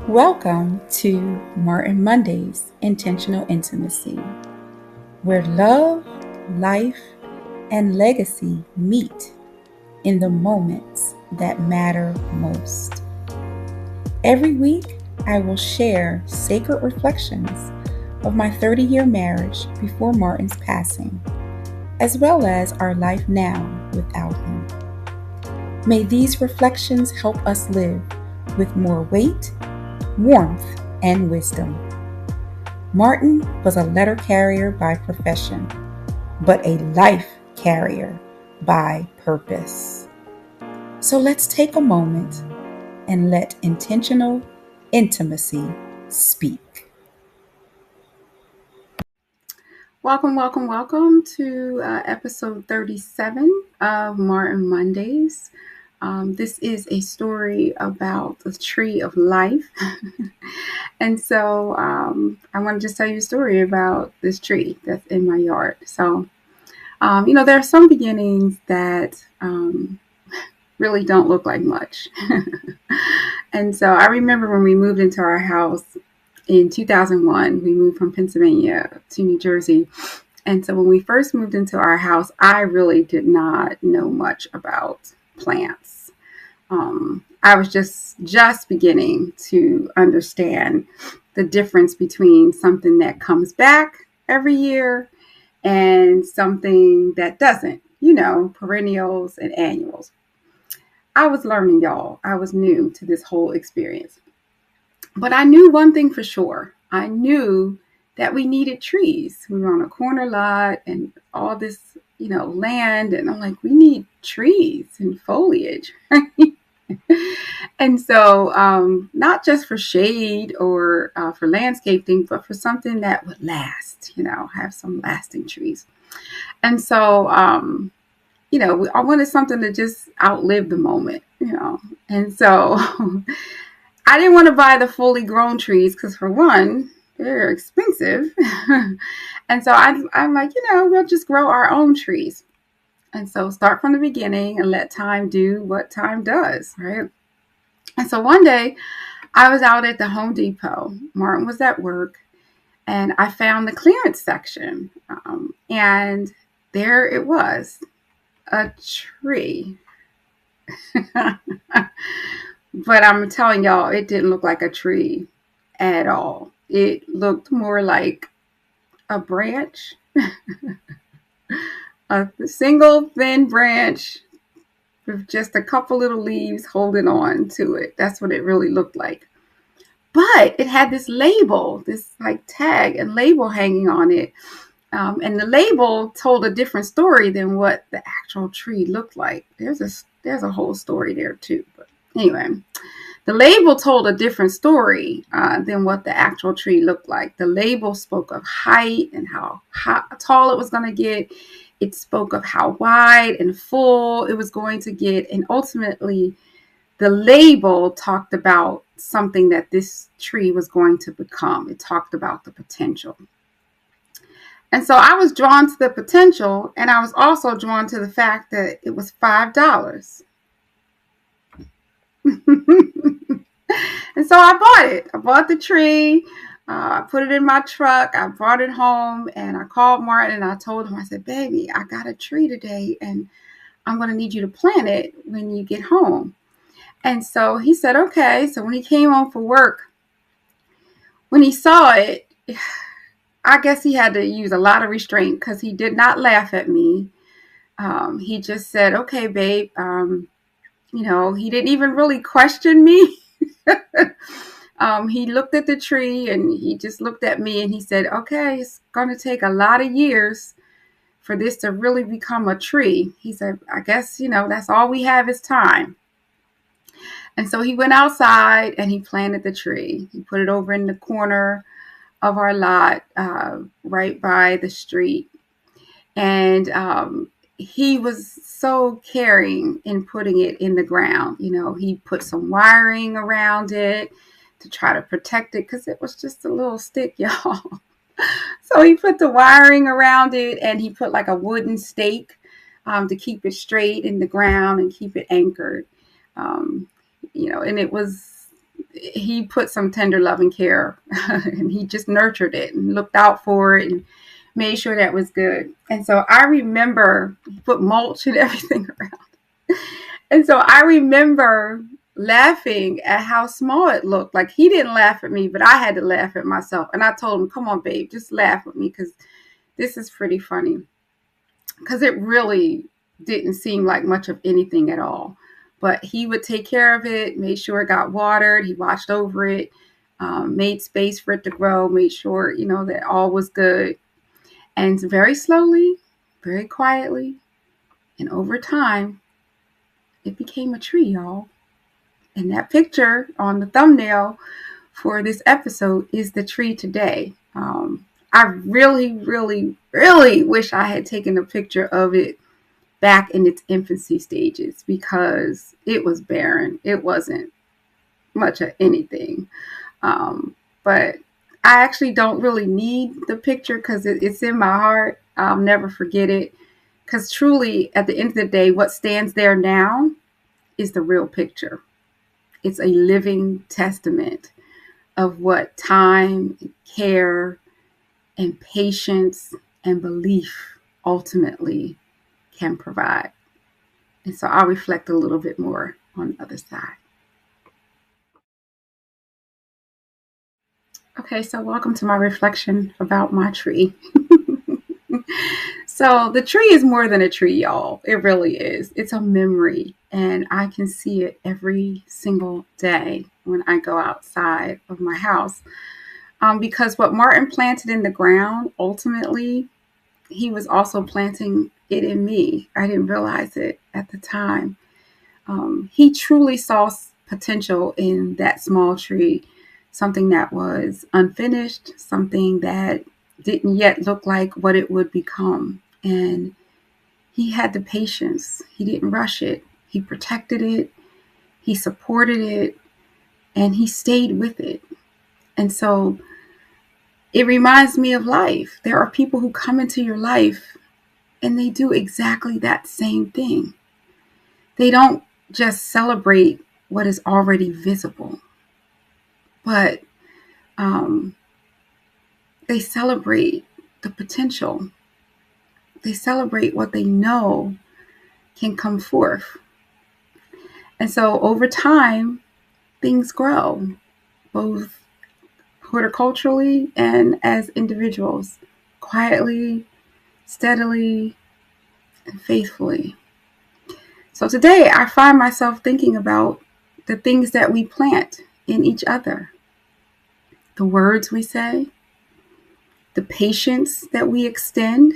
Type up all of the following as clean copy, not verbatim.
Welcome to Martin Monday's Intentional Intimacy, where love, life, and legacy meet in the moments that matter most. Every week, I will share sacred reflections of my 30-year marriage before Martin's passing, as well as our life now without him. May these reflections help us live with more weight, warmth, and wisdom. Martin was a letter carrier by profession, but a life carrier by purpose. So let's take a moment and let intentional intimacy speak. Welcome to episode 37 of Martin Mondays. This is a story about the tree of life. And so I want to just tell you a story about this tree that's in my yard. So, there are some beginnings that really don't look like much. And so I remember when we moved into our house in 2001, we moved from Pennsylvania to New Jersey. And so when we first moved into our house, I really did not know much about plants. I was just beginning to understand the difference between something that comes back every year and something that doesn't, perennials and annuals. I was learning, y'all. I was new to this whole experience. But I knew one thing for sure. I knew that we needed trees. We were on a corner lot and all this, land. And I'm like, we need trees and foliage, right? And so not just for shade or for landscaping, but for something that would last, have some lasting trees. And so, I wanted something to just outlive the moment, And so I didn't want to buy the fully grown trees because, for one, they're expensive. And so I'm like, we'll just grow our own trees. And so start from the beginning and let time do what time does, right? And so one day I was out at the Home Depot. Martin was at work and I found the clearance section. And there it was, a tree. But I'm telling y'all, it didn't look like a tree at all. It looked more like a branch, a single thin branch with just a couple little leaves holding on to it. That's what it really looked like. But it had this label, this like tag and label hanging on it. And the label told a different story than what the actual tree looked like. There's a whole story there too. But anyway, the label told a different story than what the actual tree looked like. The label spoke of height and how tall it was going to get. It spoke of how wide and full it was going to get. And ultimately, the label talked about something that this tree was going to become. It talked about the potential. And so I was drawn to the potential, and I was also drawn to the fact that it was $5. And so I bought it. I bought the tree. I put it in my truck. I brought it home, and I called Martin, and I told him, I said, baby, I got a tree today, and I'm going to need you to plant it when you get home. And so he said, okay. So when he came home from work, when he saw it, I guess he had to use a lot of restraint because he did not laugh at me. He just said, okay, babe. He didn't even really question me. He looked at the tree and he just looked at me and he said, okay, it's going to take a lot of years for this to really become a tree. He said, I guess, that's all we have is time. And so he went outside and he planted the tree. He put it over in the corner of our lot, right by the street. And he was so caring in putting it in the ground. He put some wiring around it to try to protect it because it was just a little stick, y'all. So he put the wiring around it and he put like a wooden stake to keep it straight in the ground and keep it anchored. And he put some tender love and care and he just nurtured it and looked out for it and made sure that was good. And so I remember he put mulch and everything around. And so I remember laughing at how small it looked. Like he didn't laugh at me, but I had to laugh at myself. And I told him, come on, babe, just laugh with me because this is pretty funny. Because it really didn't seem like much of anything at all. But he would take care of it, made sure it got watered, he watched over it, made space for it to grow, made sure, that all was good. And very slowly, very quietly, and over time, it became a tree, y'all. And that picture on the thumbnail for this episode is the tree today. I really, really, really wish I had taken a picture of it back in its infancy stages because it was barren. It wasn't much of anything. But I actually don't really need the picture because it's in my heart. I'll never forget it. Because truly, at the end of the day, what stands there now is the real picture. It's a living testament of what time, and care, and patience and belief ultimately can provide. And so I'll reflect a little bit more on the other side. Okay, so welcome to my reflection about my tree. So the tree is more than a tree, y'all. It really is. It's a memory, and I can see it every single day when I go outside of my house. Because what Martin planted in the ground, ultimately, he was also planting it in me. I didn't realize it at the time. He truly saw potential in that small tree, something that was unfinished, something that didn't yet look like what it would become. And he had the patience. He didn't rush it. He protected it. He supported it. And he stayed with it. And so it reminds me of life. There are people who come into your life and they do exactly that same thing. They don't just celebrate what is already visible, but they celebrate the potential. They celebrate what they know can come forth. And so over time, things grow, both horticulturally and as individuals, quietly, steadily, and faithfully. So today I find myself thinking about the things that we plant in each other, the words we say, the patience that we extend,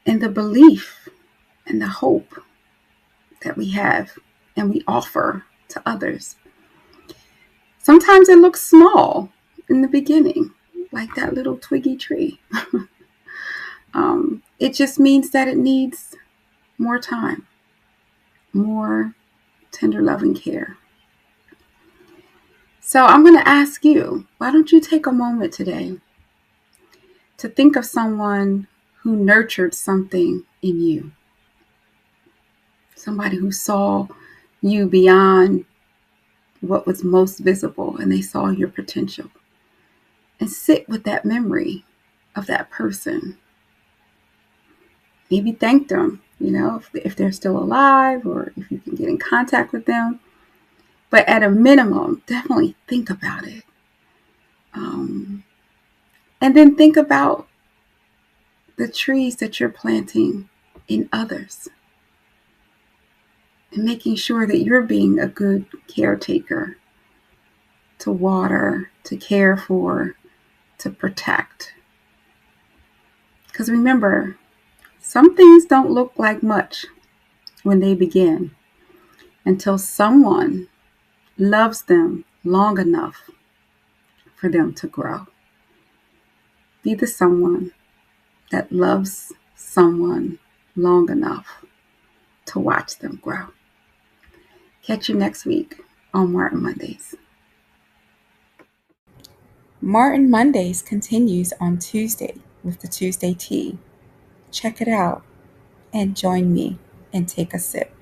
and the belief and the hope that we have and we offer to others. Sometimes it looks small in the beginning, like that little twiggy tree. It just means that it needs more time, more tender love and care. So I'm going to ask you, why don't you take a moment today to think of someone who nurtured something in you? Somebody who saw you beyond what was most visible and they saw your potential. And sit with that memory of that person. Maybe thank them, if they're still alive or if you can get in contact with them. But at a minimum, definitely think about it. And then think about the trees that you're planting in others and making sure that you're being a good caretaker to water, to care for, to protect. Because remember, some things don't look like much when they begin until someone loves them long enough for them to grow. Be the someone that loves someone long enough to watch them grow. Catch you next week on Martin Mondays. Martin Mondays continues on Tuesday with the Tuesday Tea. Check it out and join me and take a sip.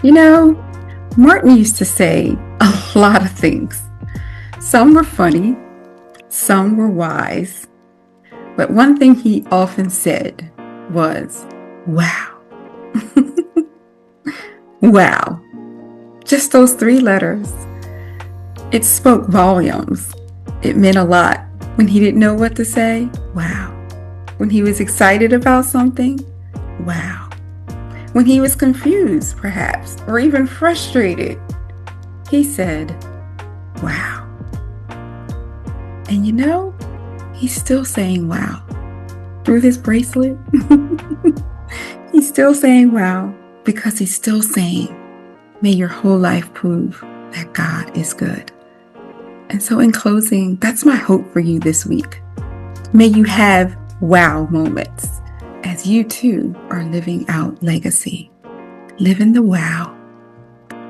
You know, Martin used to say a lot of things. Some were funny, some were wise, but one thing he often said was, wow. Wow. Just those 3 letters. It spoke volumes. It meant a lot. When he didn't know what to say, wow. When he was excited about something, wow. When he was confused, perhaps, or even frustrated, he said, wow. And you know, he's still saying wow. Through this bracelet, he's still saying wow, because he's still saying, may your whole life prove that God is good. And so in closing, that's my hope for you this week. May you have wow moments as you too are living out legacy. Live in the wow.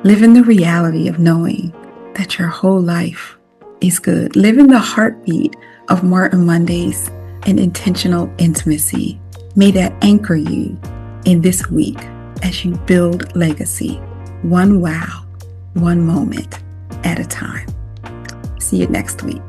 Live in the reality of knowing that your whole life is good. Live in the heartbeat of Martin Mondays and intentional intimacy. May that anchor you in this week as you build legacy. One wow, one moment at a time. See you next week.